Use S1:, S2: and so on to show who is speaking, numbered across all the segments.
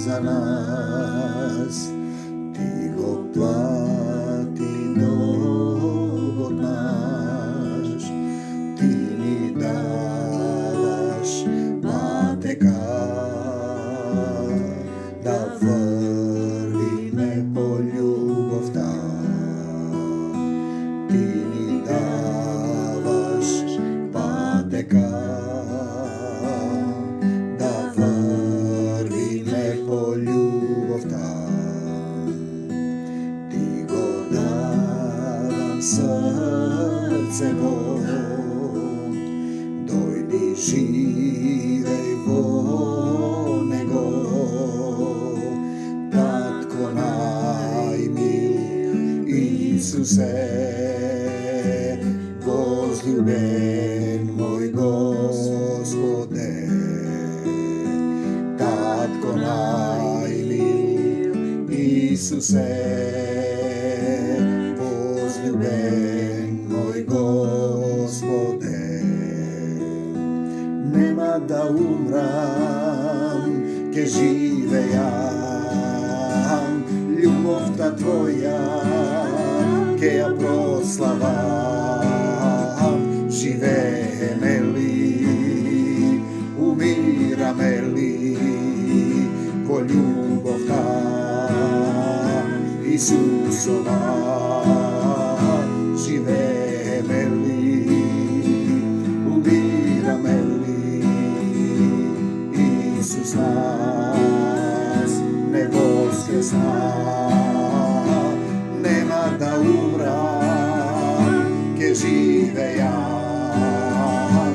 S1: za nas, ti go plati dogod naš, ti mi davaš mateka, da vrline po ljubov ta, ti mi davaš pateka, da vrline po ljubov ta, ti go davam srce vo, dojdi živej vo nego, Tatko najmil, Isuse, возлюбен moj Gospode, Tatko najmil, Isuse, возлюбен moj Gospode. Nema da umram, ke žive jam, ljubov ta tvoja, ke ja proslavam, žive me li, umira me li, ko ljubov ta, Isusova, žive me li, umira me li, Isus nas ne voskresna. Nema da umram, ke žive jam,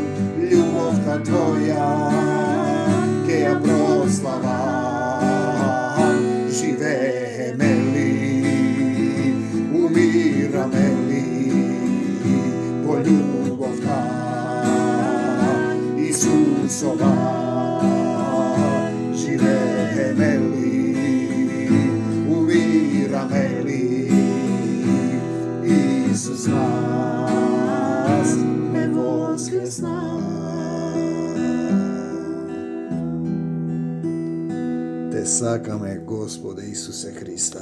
S1: ljubov ta tvoja, ke ja proslavam, žive me li, umira me li, ko ljubov ta, Isusova, žive me li, umira me li, Isus nas ne voskresna. Te sakame, Gospode Isuse Hriste.